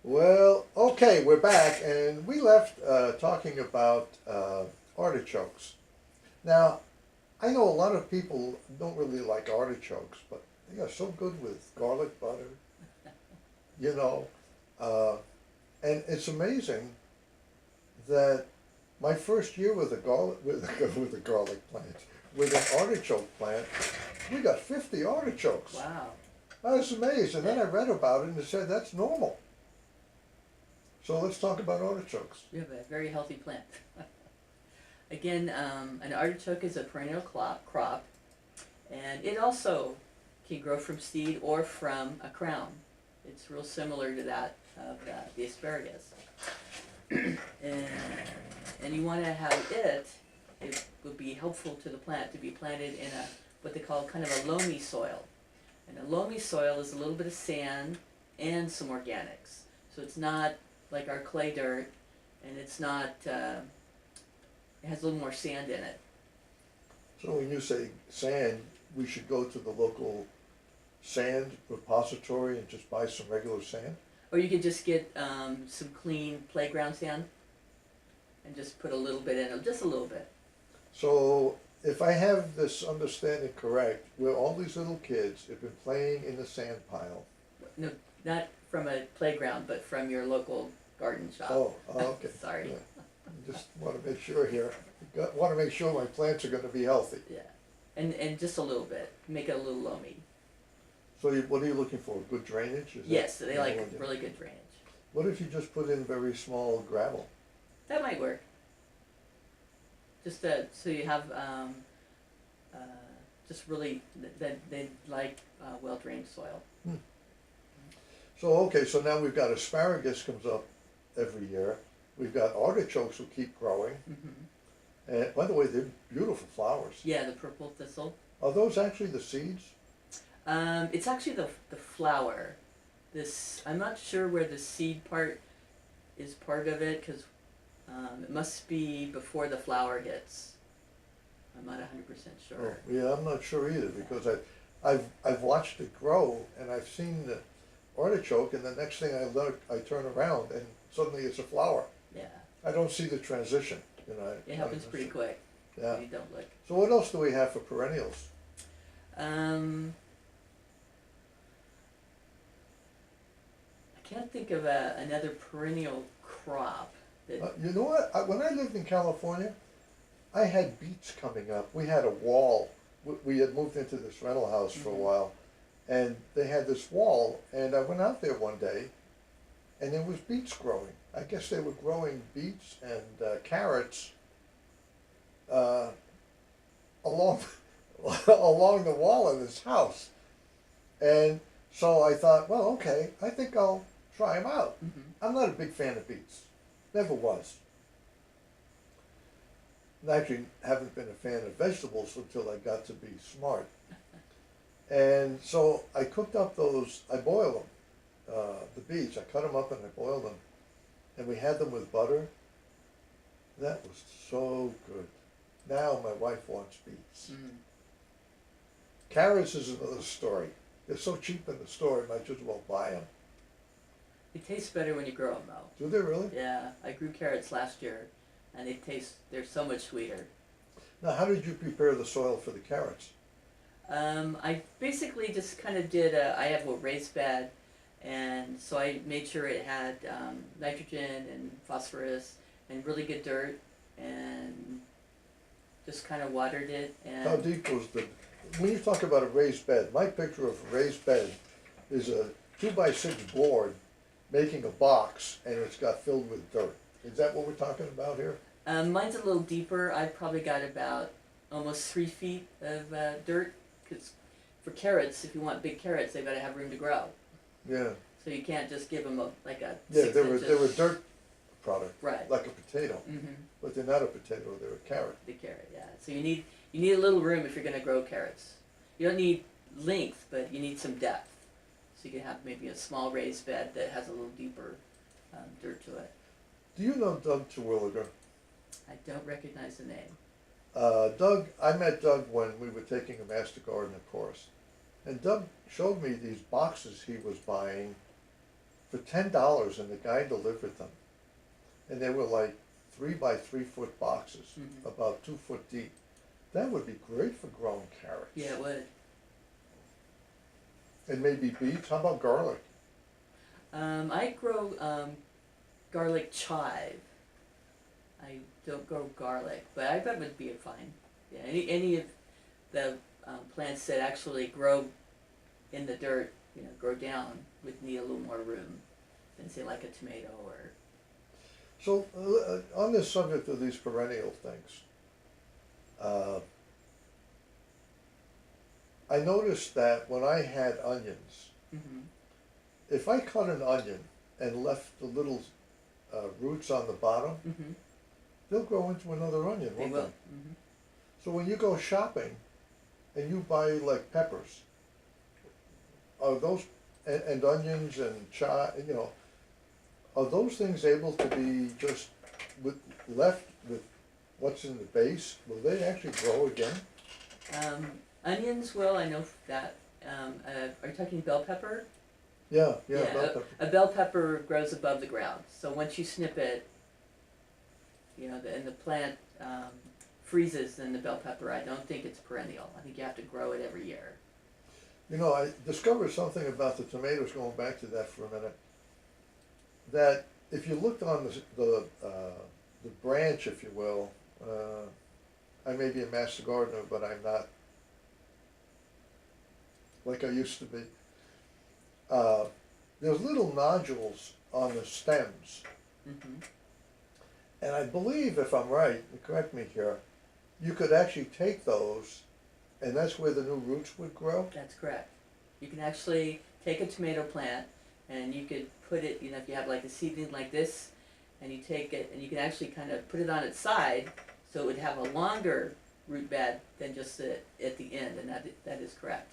Well, okay, we're back, and we left talking about artichokes. Now, I know a lot of people don't really like artichokes, but they are so good with garlic butter, you know. Uh, and it's amazing that my first year with a garlic with a garlic plant, with an artichoke plant, we got 50 artichokes. Wow. I was amazed, and then I read about it and it said that's normal. So let's talk about artichokes. You have a very healthy plant. Again, an artichoke is a perennial crop, and it also can grow from seed or from a crown. It's real similar to that of the asparagus. and, and you want to have it would be helpful to the plant to be planted in a what they call kind of a loamy soil. And a loamy soil is a little bit of sand and some organics. So it's not like our clay dirt, and it's not, it has a little more sand in it. So when you say sand, we should go to the local sand repository and just buy some regular sand? Or you could just get some clean playground sand and just put a little bit in it, just a little bit. So if I have this understanding correct, where all these little kids have been playing in the sand pile. No, not from a playground, but from your local garden shop. Oh, okay. Sorry. Yeah. Just want to make sure here. Want to make sure my plants are going to be healthy. Yeah, and just a little bit, make it a little loamy. So what are you looking for? Good drainage? Yes, they like really good drainage. What if you just put in very small gravel? That might work. Just so you have just really that they like well drained soil. So okay, so now we've got asparagus comes up every year. We've got artichokes who keep growing. Mm-hmm. And by the way, they're beautiful flowers. Yeah, the purple thistle. Are those actually the seeds? It's actually the flower. This I'm not sure where the seed part is part of it because it must be before the flower hits. I'm not 100% sure. Oh, yeah, I'm not sure either because I've watched it grow and I've seen the artichoke and the next thing I look, I turn around and suddenly it's a flower. Yeah. I don't see the transition, you know. It happens pretty quick. Yeah. You don't look. So what else do we have for perennials? I can't think of another perennial crop that. You know what? When I lived in California, I had beets coming up. We had a wall. We had moved into this rental house for a while, and they had this wall. And I went out there one day, and there was beets growing. I guess they were growing beets and carrots along along the wall of this house. And so I thought, well, okay, I think I'll try them out. Mm-hmm. I'm not a big fan of beets. Never was. I actually haven't been a fan of vegetables until I got to be smart. And so I cooked up I boiled them, the beets. I cut them up and I boiled them. And we had them with butter. That was so good. Now my wife wants beets. Mm. Carrots is another story. They're so cheap in the store, I might just well buy them. It tastes better when you grow them though. Do they really? Yeah, I grew carrots last year, and they're so much sweeter. Now, how did you prepare the soil for the carrots? I basically just kind of did I have a raised bed, and so I made sure it had nitrogen and phosphorus and really good dirt, and just kind of watered it. And How deep was when you talk about a raised bed, my picture of a raised bed is a 2x6 board making a box and it's got filled with dirt. Is that what we're talking about here? mine's a little deeper. I've probably got about almost 3 feet of dirt, because for carrots, if you want big carrots, they've got to have room to grow. Yeah. So you can't just give them like a Yeah, 6 they inches. were dirt product, Right. like a potato, Mm-hmm. but they're not a potato, they're a carrot. The carrot, yeah. So you need a little room if you're going to grow carrots. You don't need length, but you need some depth. So you can have maybe a small raised bed that has a little deeper dirt to it. Do you know Doug Terwilliger? I don't recognize the name. I met Doug when we were taking a Master Gardener course. And Doug showed me these boxes he was buying for $10, and the guy delivered them. And they were like 3 by 3 foot boxes, Mhm. about 2 foot deep. That would be great for growing carrots. Yeah, it would. And maybe beets. How about garlic? I grow garlic chive. I don't grow garlic, but I bet it would be fine. Yeah, any of the plants that actually grow in the dirt, grow down, would need a little more room than say like a tomato or. So, on this subject of these perennial things, uh, I noticed that when I had onions, Mm-hmm. if I cut an onion and left the little roots on the bottom, Mm-hmm. they'll grow into another onion, They won't will. they? Mm-hmm. So when you go shopping and you buy like peppers, are those and onions and are those things able to be just left with what's in the base? Will they actually grow again? Onions will. I know that. Are you talking bell pepper? Yeah, Yeah, bell pepper. A bell pepper grows above the ground. So once you snip it, and the plant freezes, then the bell pepper, I don't think it's perennial. I think you have to grow it every year. I discovered something about the tomatoes, going back to that for a minute, that if you looked on the branch, if you will, I may be a master gardener, but I'm not like I used to be. There's little nodules on the stems, Mm-hmm. and I believe, if I'm right, and correct me here, you could actually take those, and that's where the new roots would grow. That's correct. You can actually take a tomato plant and you could put it, if you have like a seedling like this, and you take it and you can actually kind of put it on its side so it would have a longer root bed than just at the end, and that is correct.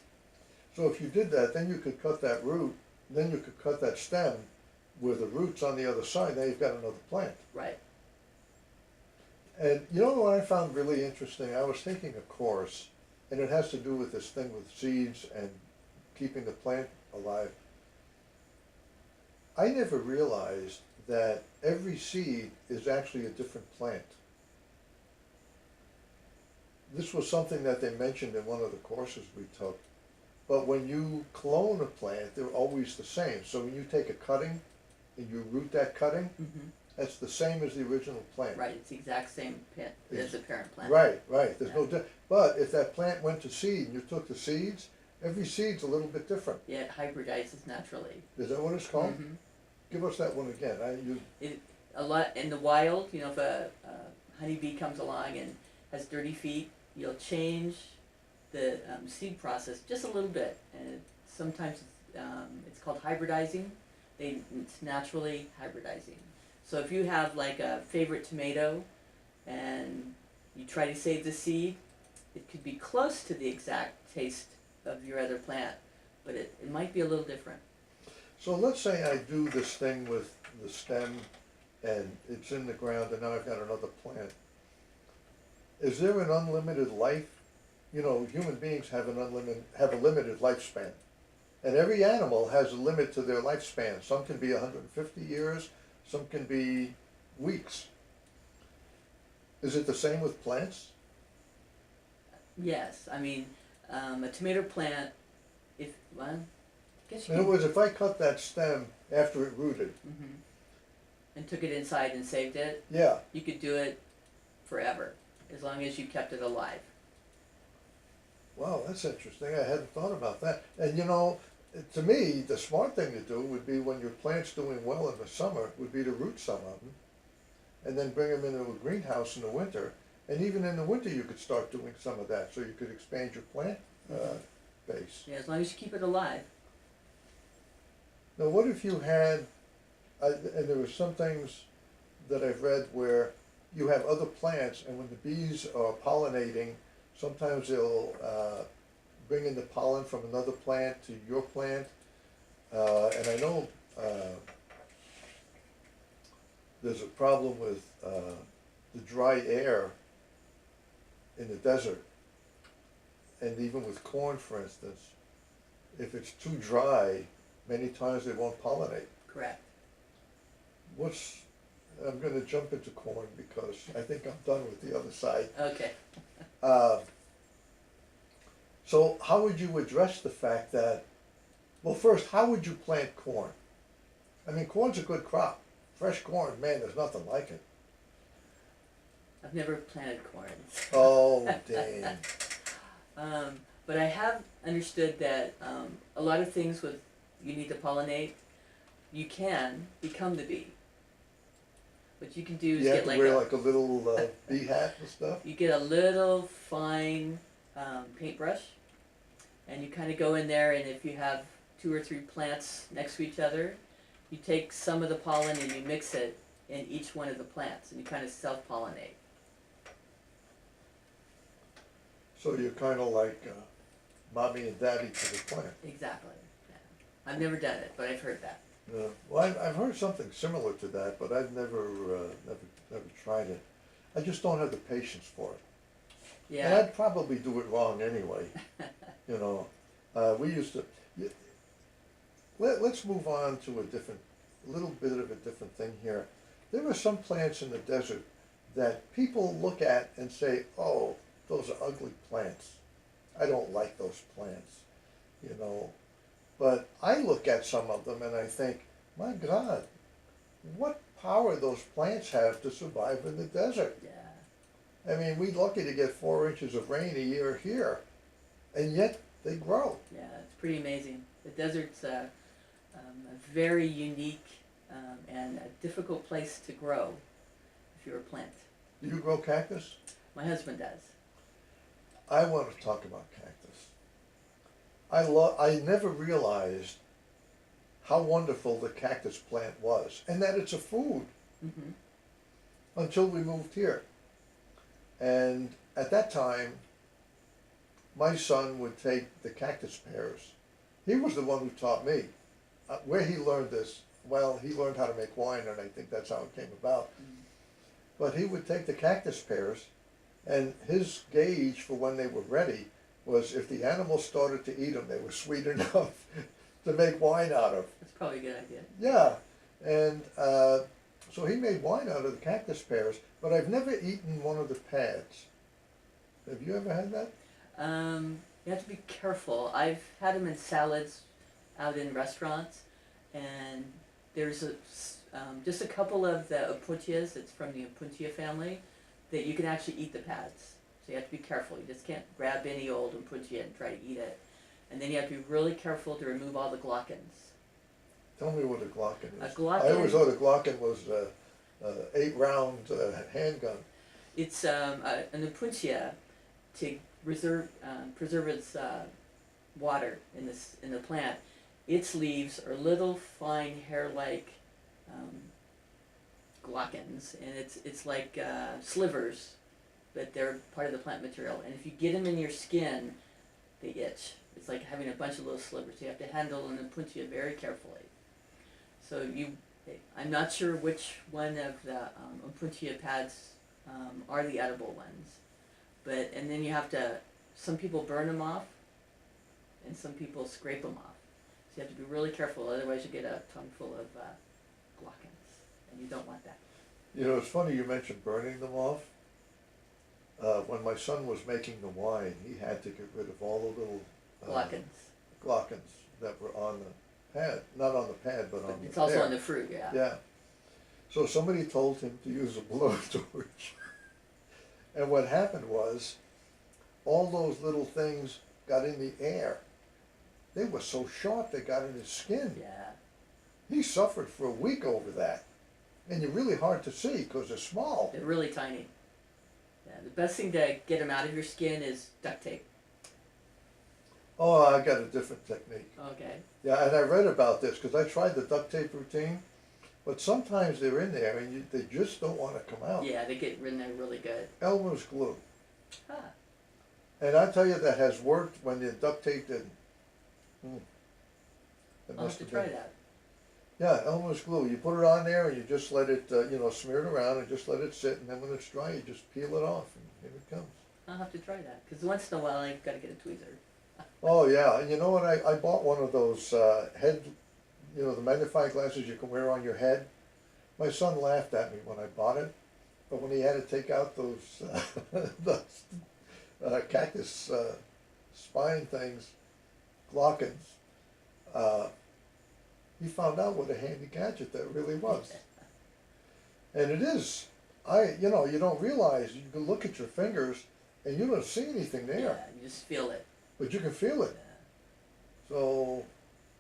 So if you did that, then you could cut that root, then you could cut that stem with the roots on the other side. Now you've got another plant. Right. And you know what I found really interesting? I was taking a course, and it has to do with this thing with seeds and keeping the plant alive. I never realized that every seed is actually a different plant. This was something that they mentioned in one of the courses we took. But when you clone a plant, they're always the same. So when you take a cutting and you root that cutting, Mm-hmm. that's the same as the original plant. Right. It's the exact same plant as the parent plant. Right. There's Yeah. no but if that plant went to seed and you took the seeds, every seed's a little bit different. Yeah, it hybridizes naturally. Is that what it's called? Mm-hmm. Give us that one again. A lot in the wild, if a honeybee comes along and has dirty feet, you'll change the seed process just a little bit, and sometimes it's called hybridizing. It's naturally hybridizing. So if you have like a favorite tomato and you try to save the seed, it could be close to the exact taste of your other plant, but it might be a little different. So let's say I do this thing with the stem and it's in the ground and now I've got another plant. Is there an unlimited life? Human beings have a limited lifespan. And every animal has a limit to their lifespan. Some can be 150 years, some can be weeks. Is it the same with plants? Yes, I mean, a tomato plant, I guess you In other can. words, if I cut that stem after it rooted, Mhm. And took it inside and saved it, yeah, you could do it forever, as long as you kept it alive. wow, that's interesting. I hadn't thought about that. And to me, the smart thing to do would be when your plant's doing well in the summer, would be to root some of them and then bring them into a greenhouse in the winter. And even in the winter, you could start doing some of that, so you could expand your plant base. Yeah, as long as you keep it alive. Now, what if you had, and there were some things that I've read where you have other plants, and when the bees are pollinating, sometimes they'll bring in the pollen from another plant to your plant. And I know there's a problem with the dry air in the desert, and even with corn, for instance. If it's too dry, many times they won't pollinate. Correct. I'm gonna jump into corn because I think I'm done with the other side. Okay. Uh, So how would you address the fact that, well, first, how would you plant corn? I mean, corn's a good crop. Fresh corn, man, there's nothing like it. I've never planted corn. Oh, dang. But I have understood that a lot of things with you need to pollinate, you can become the bee. What you can do is You have get to like wear a, like a little bee hat and stuff? you get a little fine paintbrush, and you kind of go in there, and if you have 2 or 3 plants next to each other, you take some of the pollen and you mix it in each one of the plants, and you kind of self-pollinate. So you're kind of like mommy and daddy to the plant. Exactly. Yeah. I've never done it, but I've heard that. Well, I've heard something similar to that, but I've never tried it. I just don't have the patience for it. And Yeah. I'd probably do it wrong anyway. You know, we used to. Let's move on to a little bit of a different thing here. There are some plants in the desert that people look at and say, "Oh, those are ugly plants. I don't like those plants," you know. But I look at some of them and I think, my God, what power those plants have to survive in the desert. Yeah. I mean, we're lucky to get 4 inches of rain a year here, and yet they grow. Yeah, it's pretty amazing. The desert's a very unique and a difficult place to grow if you're a plant. Do you grow cactus? My husband does. I want to talk about cactus. I never realized how wonderful the cactus plant was, and that it's a food Mm-hmm. until we moved here. And at that time, my son would take the cactus pears. He was the one who taught me. Where he learned this, well, he learned how to make wine, and I think that's how it came about. Mm. But he would take the cactus pears, and his gauge for when they were ready was if the animals started to eat them, they were sweet enough to make wine out of. That's probably a good idea. Yeah, and so he made wine out of the cactus pears, but I've never eaten one of the pads. Have you ever had that? You have to be careful. I've had them in salads out in restaurants, and there's just a couple of the opuntias, it's from the opuntia family, that you can actually eat the pads. So you have to be careful. You just can't grab any old opuntia and try to eat it. And then you have to be really careful to remove all the glockins. Tell me what a Glocken is. A Glocken- I always thought a Glocken was a 8-round handgun. It's an opuntia to preserve its water in the plant. Its leaves are little fine hair-like glockins, and it's like slivers, but they're part of the plant material. And if you get them in your skin, they itch. It's like having a bunch of little slivers. You have to handle an opuntia very carefully. So I'm not sure which one of the opuntia pads are the edible ones, and then you have to. Some people burn them off, and some people scrape them off. So you have to be really careful, otherwise you get a tongue full of glockins, and you don't want that. You know, it's funny you mentioned burning them off. When my son was making the wine, he had to get rid of all the little glockins that were on the pad. Not on the pad, but on the It's also pear. on the fruit, yeah. Yeah. So somebody told him to use a blowtorch. And what happened was, all those little things got in the air. They were so sharp they got in his skin. Yeah. He suffered for a week over that. And you're really hard to see because they're small. They're really tiny. Yeah, the best thing to get them out of your skin is duct tape. Oh, I got a different technique. Okay. Yeah, and I read about this because I tried the duct tape routine, but sometimes they're in there and they just don't want to come out. Yeah, they get in there really good. Elmer's glue. Ah, And I tell you, that has worked when the duct tape didn't. It I'll have to try that. Yeah, Elmer's glue. You put it on there and you just let it, smear it around and just let it sit. And then when it's dry, you just peel it off and here it comes. I'll have to try that, because once in a while I've got to get a tweezer. Oh yeah, and you know what? I bought one of those head you know, the magnifying glasses you can wear on your head. My son laughed at me when I bought it, but when he had to take out those, those cactus spine things, Glockens, he found out what a handy gadget that really was. And it is. You know, you don't realize, you can look at your fingers and you don't see anything there, Yeah, you just feel it. but you can feel it. Yeah. So,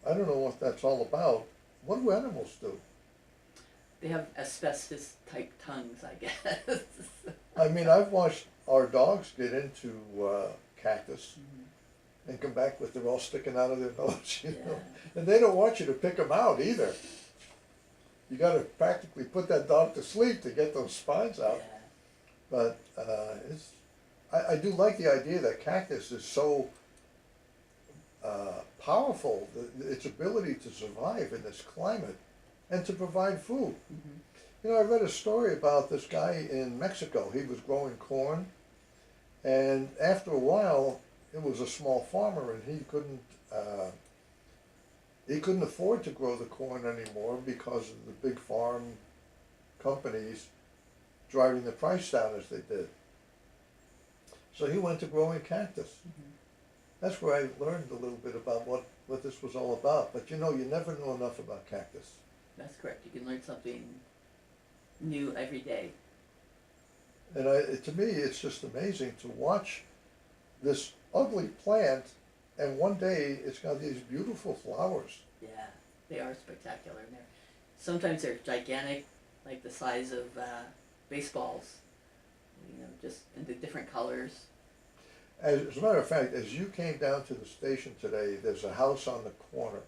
I don't know what that's all about. What do animals do? They have asbestos type tongues, I guess. I mean, I've watched our dogs get into cactus Mhm. and come back with they're all sticking out of their nose, you Yeah. know. And they don't want you to pick them out either. You got to practically put that dog to sleep to get those spines out. Yeah. But I do like the idea that cactus is so powerful, its ability to survive in this climate and to provide food. Mhm. You know, I read a story about this guy in Mexico. He was growing corn, and after a while, it was a small farmer, and he couldn't afford to grow the corn anymore because of the big farm companies driving the price down as they did. So he went to growing cactus. Mhm. That's where I learned a little bit about what this was all about. But you know, you never know enough about cactus. That's correct. You can learn something new every day. And to me, it's just amazing to watch this ugly plant, and one day it's got these beautiful flowers. Yeah, they are spectacular. And sometimes they're gigantic, like the size of baseballs. You know, just in the different colors. As a matter of fact, as you came down to the station today, there's a house on the corner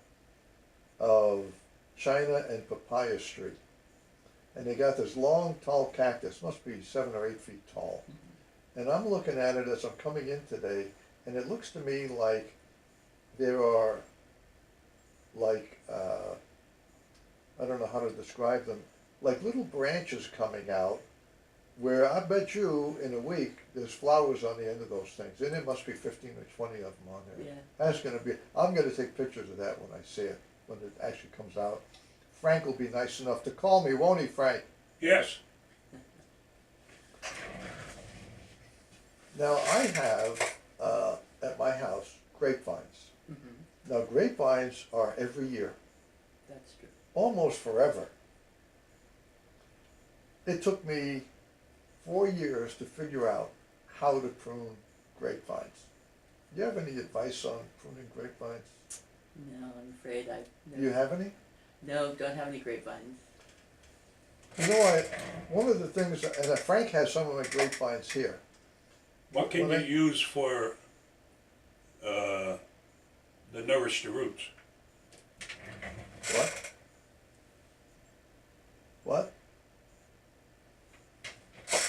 of China and Papaya Street. And they got this long, tall cactus, must be 7 or 8 feet tall. And I'm looking at it as I'm coming in today, and it looks to me like there are, like, I don't know how to describe them, like little branches coming out, where I bet you in a week there's flowers on the end of those things. And there must be 15 or 20 of them on there. Yeah. That's going to be, I'm going to take pictures of that when I see it, when it actually comes out. Frank will be nice enough to call me, won't he, Frank? Yes. Now, I have at my house grapevines. Mhm. Now, grapevines are every year, That's true. almost forever. It took me 4 years to figure out how to prune grapevines. Do you have any advice on pruning grapevines? No, I'm afraid I. Do you have any? No, don't have any grapevines. You know, one of the things, and Frank has some of my grapevines here. What can Well, you use for the nourish the roots? What? What?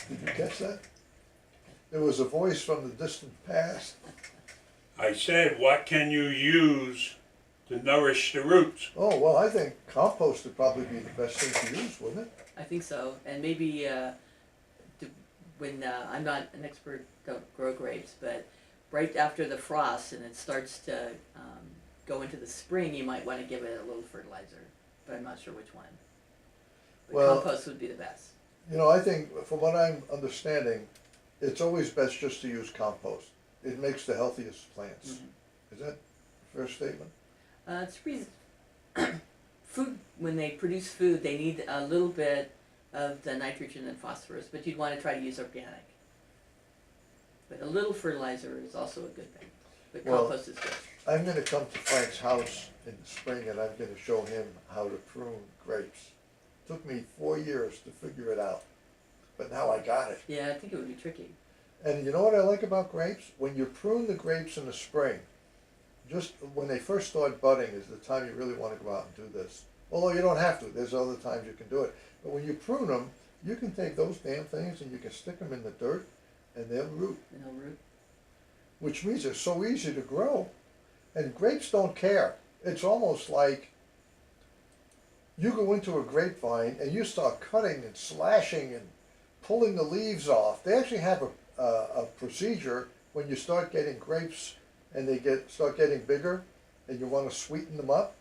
Did you catch that? There was a voice from the distant past. I said, what can you use to nourish the roots? Oh, well, I think compost would probably be the best thing to use, wouldn't it? I think so, and maybe when I'm not an expert, don't grow grapes, but right after the frost and it starts to go into the spring, you might want to give it a little fertilizer, but I'm not sure which one. But Well- compost would be the best. You know, I think, from what I'm understanding, it's always best just to use compost. It makes the healthiest plants. Mhm. Is that a fair statement? It's reason. Food, when they produce food, they need a little bit of the nitrogen and phosphorus, but you'd want to try to use organic. But a little fertilizer is also a good thing. But Well- compost is good. I'm gonna come to Frank's house in the spring and I'm gonna show him how to prune grapes. Took me 4 years to figure it out, but now I got it. Yeah, I think it would be tricky. And you know what I like about grapes? When you prune the grapes in the spring, just when they first start budding is the time you really want to go out and do this. Although you don't have to, there's other times you can do it. But when you prune them, you can take those damn things and you can stick them in the dirt and they'll root, You know, root. which means they're so easy to grow. And grapes don't care. It's almost like you go into a grapevine and you start cutting and slashing and pulling the leaves off. They actually have a procedure when you start getting grapes and they start getting bigger and you want to sweeten them up.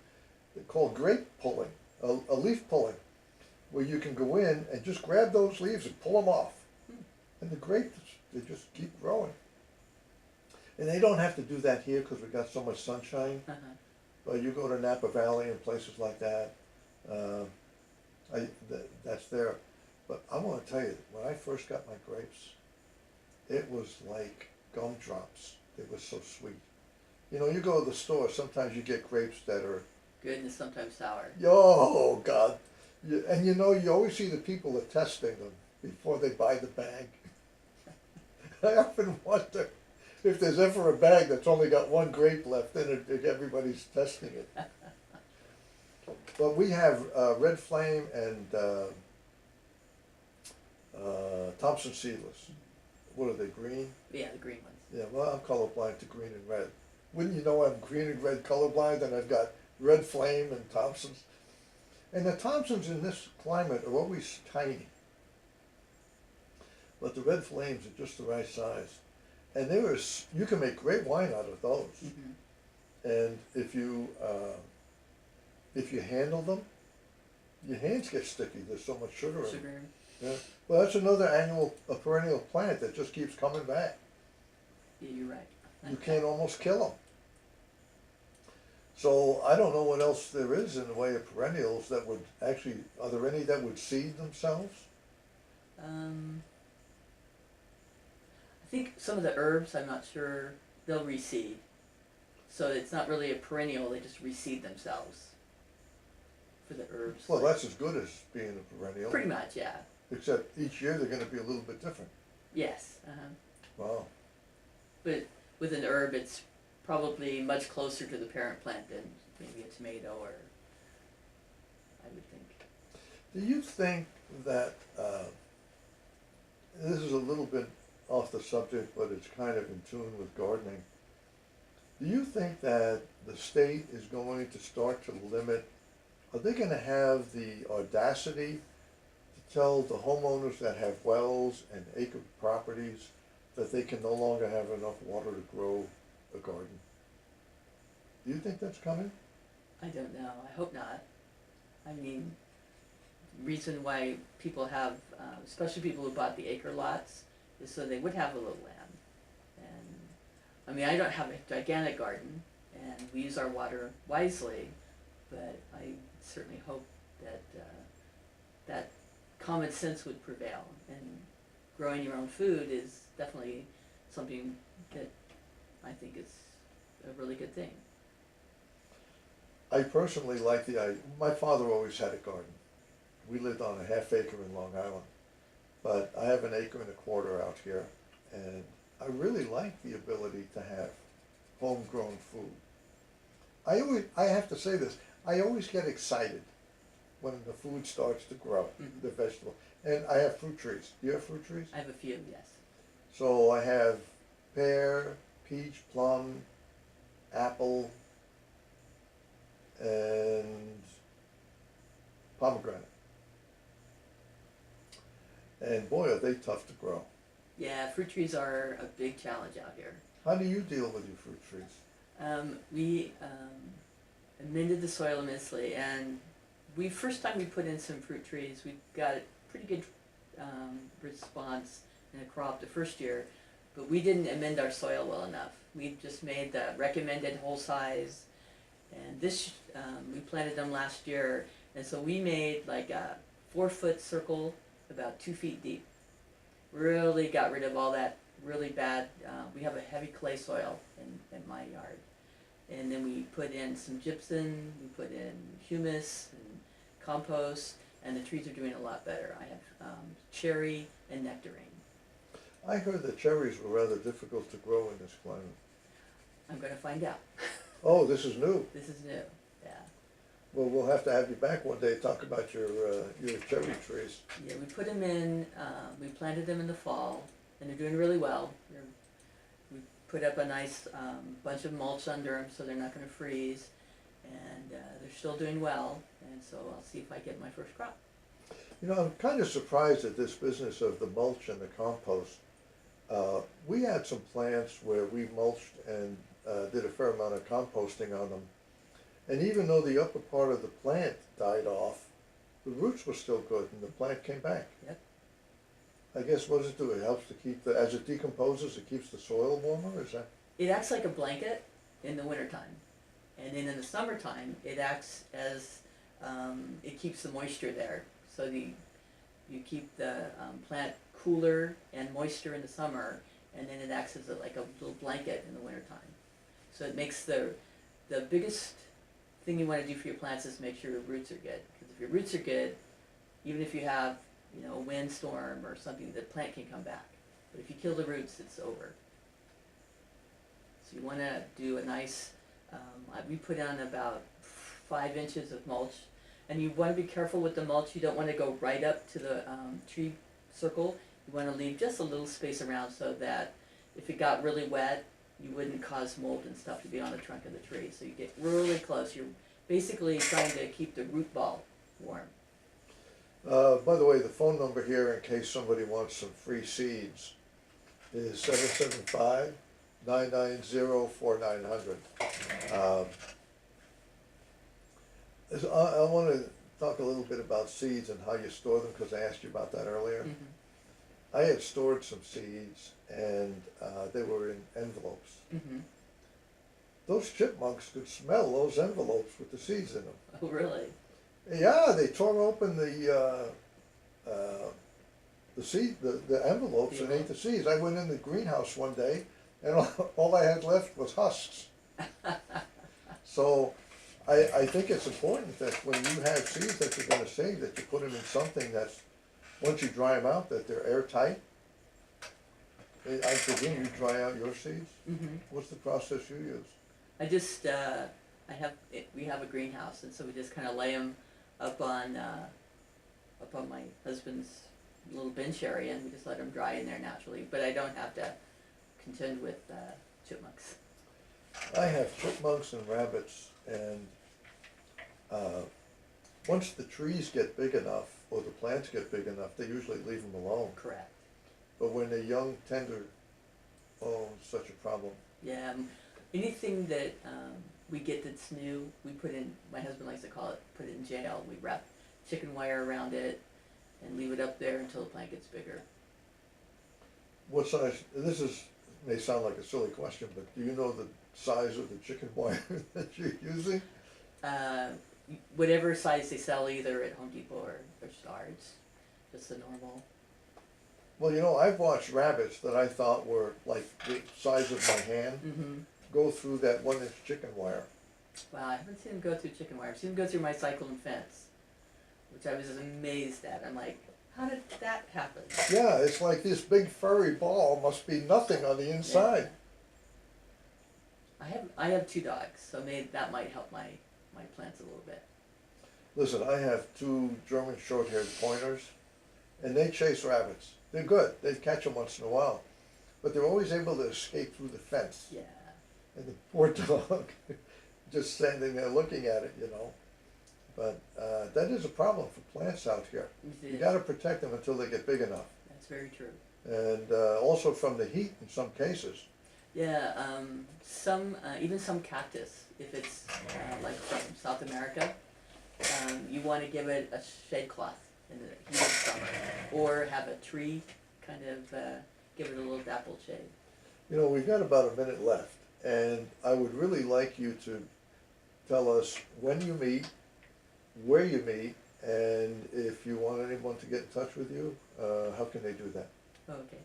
they're called grape pulling, a leaf pulling, where you can go in and just grab those leaves and pull them off. And the grapes, they just keep growing. And they don't have to do that here because we got so much sunshine. Uh-huh. But you go to Napa Valley and places like that, that's there. But I want to tell you, when I first got my grapes, it was like gumdrops. They were so sweet. You know, you go to the store, sometimes you get grapes that are, Good and sometimes sour. oh God. And you know, you always see the people are testing them before they buy the bag. I often wonder if there's ever a bag that's only got one grape left in it, if everybody's testing it. But we have Red Flame and Thompson Seedless. What are they, green? Yeah, the green ones. Yeah, well, I'm colorblind to green and red. Wouldn't you know I'm green and red colorblind, and I've got Red Flame and Thompson's? And the Thompsons in this climate are always tiny. But the Red Flames are just the right size. And you can make great wine out of those. Mm-hmm. And if you handle them, your hands get sticky. There's so much sugar in them. Sugar. Yeah. Well, that's another a perennial plant that just keeps coming back. Yeah, you're right. You can't almost kill them. So I don't know what else there is in the way of perennials that would actually, are there any that would seed themselves? I think some of the herbs, I'm not sure, they'll reseed. So it's not really a perennial, they just reseed themselves for the herbs. Well, that's as good as being a perennial. Pretty much, yeah. Except each year they're gonna be a little bit different. Yes. Wow. But with an herb, it's probably much closer to the parent plant than maybe a tomato or, I would think. Do you think that, this is a little bit off the subject, but it's kind of in tune with gardening. Do you think that the state is going to start to limit, are they gonna have the audacity to tell the homeowners that have wells and acre properties that they can no longer have enough water to grow a garden? Do you think that's coming? I don't know, I hope not. I mean, reason why people have, especially people who bought the acre lots, is so they would have a little land. And, I mean, I don't have a gigantic garden, and we use our water wisely, but I certainly hope that, that common sense would prevail, and growing your own food is definitely something that I think is a really good thing. I personally like my father always had a garden. We lived on a half acre in Long Island, but I have an acre and a quarter out here, and I really like the ability to have homegrown food. I have to say this, I always get excited when the food starts to grow, the vegetable. And I have fruit trees. Do you have fruit trees? I have a few, yes. So I have pear, peach, plum, apple, and pomegranate. And boy, are they tough to grow. Yeah, fruit trees are a big challenge out here. How do you deal with your fruit trees? We amended the soil immensely, and first time we put in some fruit trees, we got a pretty good response in a crop the first year, but we didn't amend our soil well enough. We just made the recommended whole size, and we planted them last year, and so we made like a 4-foot circle about 2 feet deep. Really got rid of all that really bad, we have a heavy clay soil in my yard. And then we put in some gypsum, we put in humus and compost, and the trees are doing a lot better. I have cherry and nectarine. I heard that cherries were rather difficult to grow in this climate. I'm gonna find out. Oh, this is new. This is new, yeah. Well, we'll have to have you back one day to talk about your cherry trees. Yeah, we put them in, we planted them in the fall, and they're doing really well. We put up a nice bunch of mulch under them so they're not gonna freeze, and they're still doing well, and so I'll see if I get my first crop. You know, I'm kind of surprised at this business of the mulch and the compost. We had some plants where we mulched and did a fair amount of composting on them, And even though the upper part of the plant died off, the roots were still good and the plant came back. Yep. I guess what does it do? It helps to keep the, as it decomposes, it keeps the soil warmer, is that? It acts like a blanket in the wintertime. And then in the summertime, it acts as, it keeps the moisture there. So you keep the plant cooler and moisture in the summer, and then it acts as like a little blanket in the wintertime. So it makes the biggest thing you want to do for your plants is make sure your roots are good. Because if your roots are good, even if you have, you know, a windstorm or something, the plant can come back. But if you kill the roots, it's over. So you want to do a nice, we put on about 5 inches of mulch. And you want to be careful with the mulch. You don't want to go right up to the tree circle. You want to leave just a little space around so that if it got really wet, you wouldn't cause mold and stuff to be on the trunk of the tree. So you get really close. You're basically trying to keep the root ball warm. By the way, the phone number here, in case somebody wants some free seeds, is 775-990-4900. I want to talk a little bit about seeds and how you store them, because I asked you about that earlier. Mm-hmm. I had stored some seeds, and they were in envelopes. Mm-hmm. Those chipmunks could smell those envelopes with the seeds in them. Oh, really? Yeah, they tore open the envelopes and ate the seeds. I went in the greenhouse one day, and all I had left was husks. So I think it's important that when you have seeds that you're going to save, that you put them in something that's, once you dry them out, that they're airtight. I presume you dry out your seeds? Mm-hmm. What's the process you use? I just, we have a greenhouse, and so we just kind of lay them up on my husband's little bench area, and we just let them dry in there naturally. But I don't have to contend with chipmunks. I have chipmunks and rabbits, and once the trees get big enough, or the plants get big enough, they usually leave them alone. Correct. But when they're young, tender, oh, it's such a problem. Yeah, anything that we get that's new, we put in, my husband likes to call it, put it in jail. We wrap chicken wire around it and leave it up there until the plant gets bigger. What size, may sound like a silly question, but do you know the size of the chicken wire that you're using? Whatever size they sell either at Home Depot or Star's, just the normal. Well, you know, I've watched rabbits that I thought were like the size of my hand Mm-hmm. go through that 1-inch chicken wire. Wow, I haven't seen them go through chicken wire. I've seen them go through my cyclone fence, which I was amazed at. I'm like, how did that happen? Yeah, it's like this big furry ball must be nothing on the inside. Yeah. I have 2 dogs, so that might help my plants a little bit. Listen, I have 2 German short-haired pointers, and they chase rabbits. They're good. They catch them once in a while, but they're always able to escape through the fence. Yeah. And the poor dog, just standing there looking at it, you know. But that is a problem for plants out here. You got to protect them until they get big enough, That's very true. and also from the heat in some cases. Yeah, even some cactus, if it's like from South America, you want to give it a shade cloth in the heat of summer, or have a tree kind of give it a little dapple shade. You know, we've got about a minute left, and I would really like you to tell us when you meet, where you meet, and if you want anyone to get in touch with you, how can they do that? Okay.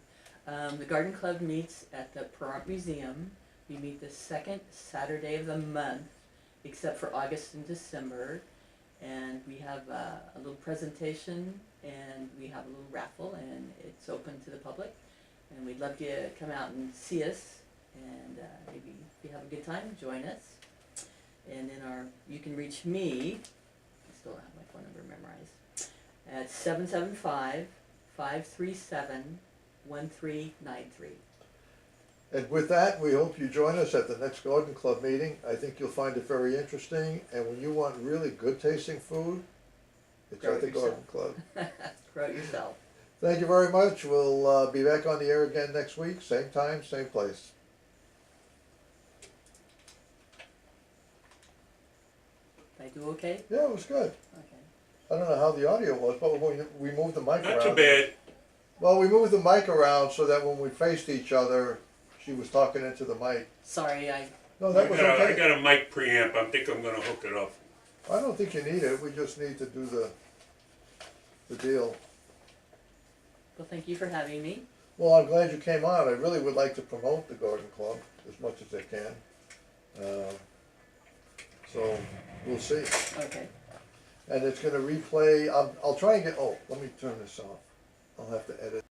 The Garden Club meets at the Perrant Museum. We meet the second Saturday of the month, except for August and December. And we have a little presentation, and we have a little raffle, and it's open to the public. And we'd love you to come out and see us, and maybe if you have a good time, join us. And then you can reach me, I still don't have my phone number memorized, at 775-537-1393. And with that, we hope you join us at the next Garden Club meeting. I think you'll find it very interesting, and when you want really good tasting food, it's Grow at the it Garden yourself. Club. Grow it yourself. Thank you very much. We'll be back on the air again next week, same time, same place. I do okay? Yeah, it was good. Okay. I don't know how the audio was, but we moved the mic around. Not too bad. Well, we moved the mic around so that when we faced each other, she was talking into the mic. Sorry, I, No, that was I okay. got a mic preamp. I think I'm gonna hook it up. I don't think you need it. We just need to do the deal. well, thank you for having me. Well, I'm glad you came on. I really would like to promote the garden club as much as I can. So we'll see. Okay. And it's going to replay. I'll try and get. Oh, let me turn this off. I'll have to edit.